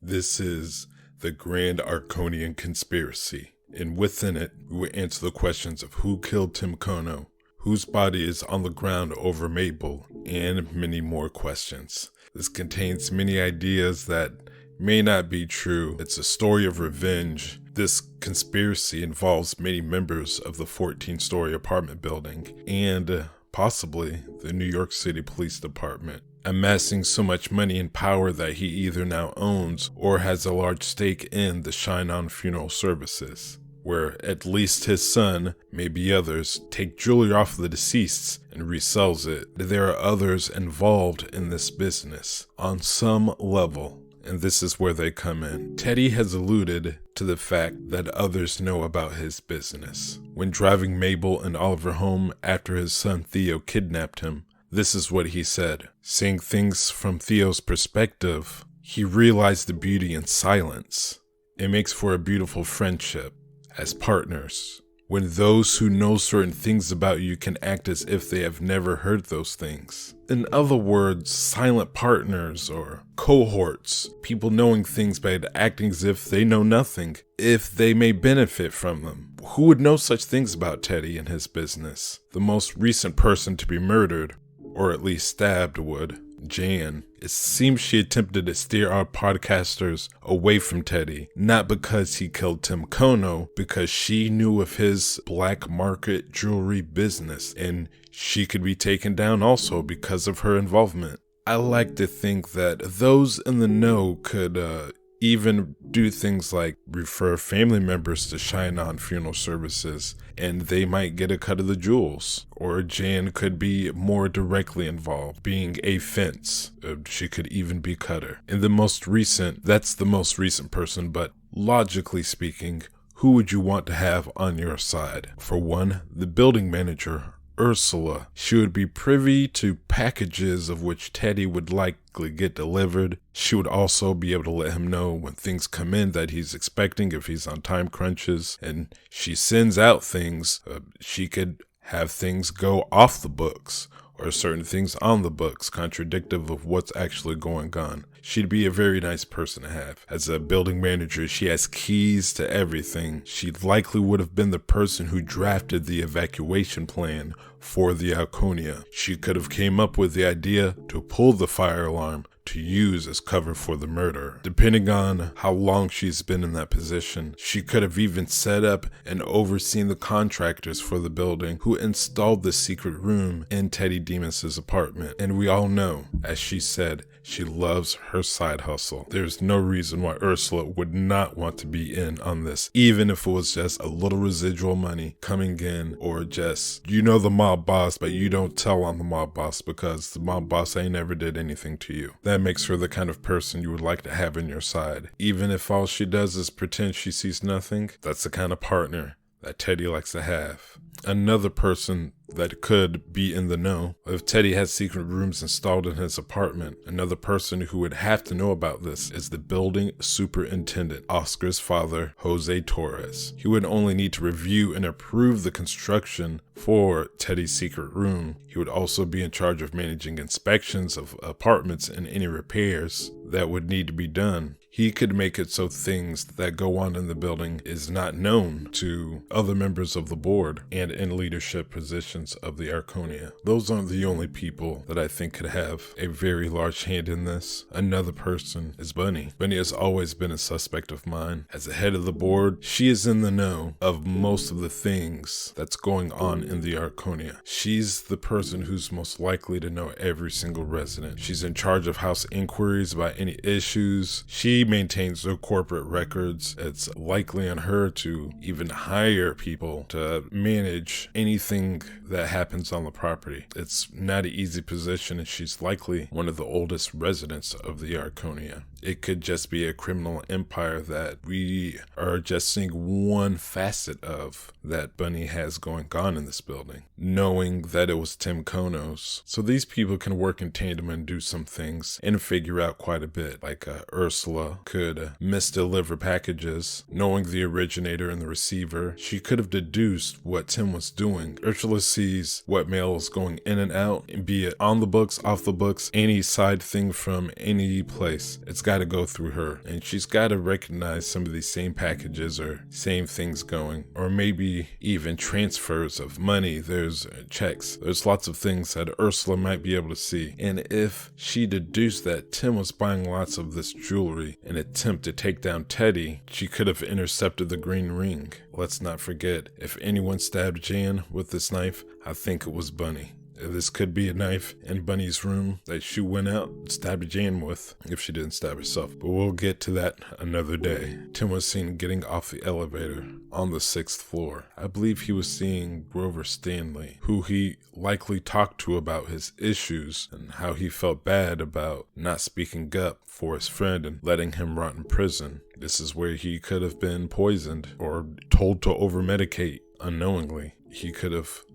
This is the Grand Arconian Conspiracy, and within it, we will answer the questions of who killed Tim Kono, whose body is on the ground over Mabel, and many more questions. This contains many ideas that may not be true. It's a story of revenge. This conspiracy involves many members of the 14-story apartment building and possibly the New York City Police Department, amassing so much money and power that he either now owns or has a large stake in the Shine On Funeral Services, where at least his son, maybe others, take jewelry off the deceased and resells it. There are others involved in this business on some level, and this is where they come in. Teddy has alluded to the fact that others know about his business. When driving Mabel and Oliver home after his son Theo kidnapped him, this is what he said. Seeing things from Theo's perspective, he realized the beauty in silence. It makes for a beautiful friendship as partners, when those who know certain things about you can act as if they have never heard those things. In other words, silent partners or cohorts, people knowing things but acting as if they know nothing, if they may benefit from them. Who would know such things about Teddy and his business? The most recent person to be murdered, or at least stabbed, would. Jan. It seems she attempted to steer our podcasters away from Teddy, not because he killed Tim Kono, because she knew of his black market jewelry business, and she could be taken down also because of her involvement. I like to think that those in the know could even do things like refer family members to Shine On Funeral Services, and they might get a cut of the jewels. Or Jan could be more directly involved, being a fence. She could even be Cutter. And that's the most recent person, but logically speaking, who would you want to have on your side? For one, the building manager, Ursula. She would be privy to packages of which Teddy would likely get delivered. She would also be able to let him know when things come in that he's expecting if he's on time crunches, and she sends out things. She could have things go off the books or certain things on the books contradictive of what's actually going on. She'd be a very nice person to have. As a building manager, she has keys to everything. She likely would have been the person who drafted the evacuation plan for the Arconia. She could have came up with the idea to pull the fire alarm to use as cover for the murder. Depending on how long she's been in that position, she could have even set up and overseen the contractors for the building who installed the secret room in Teddy Demas's apartment. And we all know, as she said, she loves her side hustle. There's no reason why Ursula would not want to be in on this, even if it was just a little residual money coming in, or just, you know, the mob boss, but you don't tell on the mob boss because the mob boss ain't never did anything to you. That makes her the kind of person you would like to have in your side. Even if all she does is pretend she sees nothing, that's the kind of partner that Teddy likes to have. Another person that could be in the know, if Teddy has secret rooms installed in his apartment, another person who would have to know about this is the building superintendent, Oscar's father, Jose Torres. He would only need to review and approve the construction for Teddy's secret room. He would also be in charge of managing inspections of apartments and any repairs that would need to be done. He could make it so things that go on in the building is not known to other members of the board and in leadership positions of the Arconia. Those aren't the only people that I think could have a very large hand in this. Another person is Bunny. Bunny has always been a suspect of mine. As the head of the board, she is in the know of most of the things that's going on in the Arconia. She's the person who's most likely to know every single resident. She's in charge of house inquiries about any issues. She maintains their corporate records. It's likely on her to even hire people to manage anything that happens on the property. It's not an easy position, and she's likely one of the oldest residents of the Arconia. It could just be a criminal empire that we are just seeing one facet of that Bunny has going on in this building, knowing that it was Tim Kono's. So these people can work in tandem and do some things and figure out quite a bit. Like Ursula could misdeliver packages, knowing the originator and the receiver. She could have deduced what Tim was doing. Ursula sees what mail is going in and out, and be it on the books, off the books, any side thing from any place. It's got to go through her, and she's got to recognize some of these same packages or same things going, or maybe even transfers of money. There's checks. There's lots of things that Ursula might be able to see. And if she deduced that Tim was buying lots of this jewelry in an attempt to take down Teddy, she could have intercepted the green ring. Let's not forget, if anyone stabbed Jan with this knife, I think it was Bunny. This could be a knife in Bunny's room that she went out and stabbed Jan with, if she didn't stab herself. But we'll get to that another day. Tim was seen getting off the elevator on the 6th floor. I believe he was seeing Grover Stanley, who he likely talked to about his issues and how he felt bad about not speaking up for his friend and letting him rot in prison. This is where he could have been poisoned or told to over-medicate unknowingly.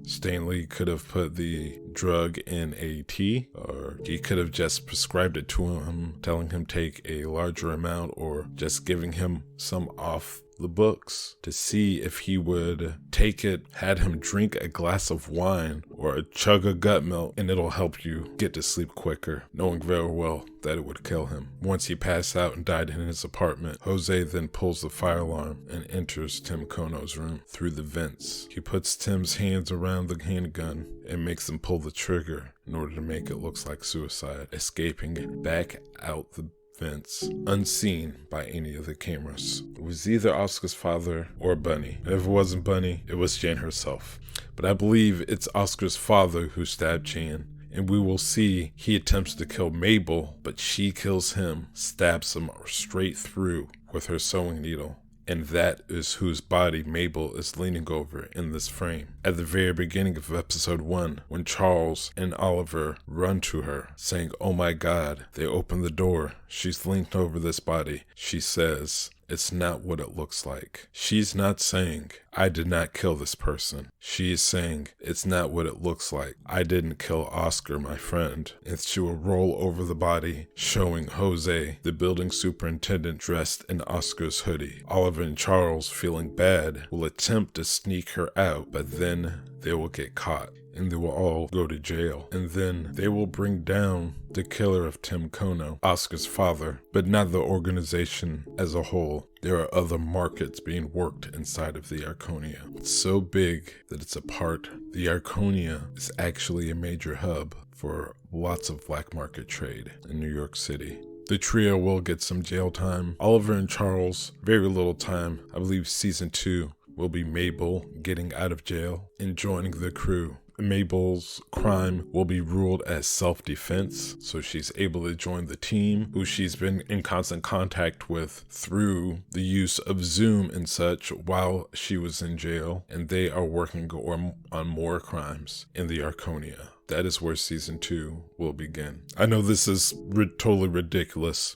Stanley could have put the drug in a tea, or he could have just prescribed it to him, telling him take a larger amount, or just giving him some off the books to see if he would take it, had him drink a glass of wine or chug a gut milk, and it'll help you get to sleep quicker, knowing very well that it would kill him. Once he passed out and died in his apartment, Jose then pulls the fire alarm and enters Tim Kono's room through the vents. He puts Tim's hands around the handgun and makes him pull the trigger in order to make it look like suicide, escaping back out the vents, unseen by any of the cameras. It was either Oscar's father or Bunny. If it wasn't Bunny, it was Jan herself. But I believe it's Oscar's father who stabbed Jan. And we will see he attempts to kill Mabel, but she kills him, stabs him straight through with her sewing needle. And that is whose body Mabel is leaning over in this frame. At the very beginning of episode 1, when Charles and Oliver run to her, saying, "Oh my God," they open the door. She's leaned over this body. She says, "It's not what it looks like." She's not saying, "I did not kill this person." She is saying, "It's not what it looks like. I didn't kill Oscar, my friend." And she will roll over the body, showing Jose, the building superintendent, dressed in Oscar's hoodie. Oliver and Charles, feeling bad, will attempt to sneak her out, but then they will get caught. And they will all go to jail. And then they will bring down the killer of Tim Kono, Oscar's father, but not the organization as a whole. There are other markets being worked inside of the Arconia. It's so big that it's a part. The Arconia is actually a major hub for lots of black market trade in New York City. The trio will get some jail time. Oliver and Charles, very little time. I believe season 2 will be Mabel getting out of jail and joining the crew. Mabel's crime will be ruled as self-defense, so she's able to join the team, who she's been in constant contact with through the use of Zoom and such while she was in jail, and they are working on more crimes in the Arconia. That is where season 2 will begin. I know this is totally ridiculous,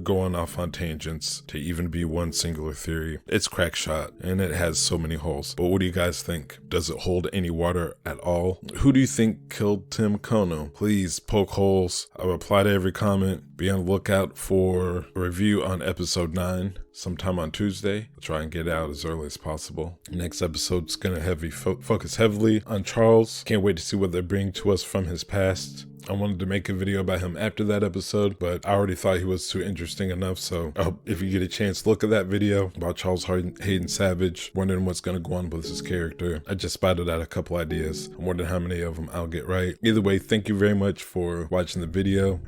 going off on tangents to even be one singular theory. It's crack shot, and it has so many holes. But what do you guys think? Does it hold any water at all? Who do you think killed Tim Kono? Please poke holes. I'll reply to every comment. Be on the lookout for a review on episode 9 sometime on Tuesday. I'll try and get it out as early as possible. Next episode's gonna focus heavily on Charles. Can't wait to see what they bring to us from his past. I wanted to make a video about him after that episode, but I already thought he was too interesting enough, so I hope if you get a chance, look at that video about Charles Hayden Savage, wondering what's going to go on with his character. I just spotted out a couple ideas. I'm wondering how many of them I'll get right. Either way, thank you very much for watching the video.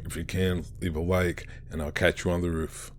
If you can, leave a like, and I'll catch you on the roof.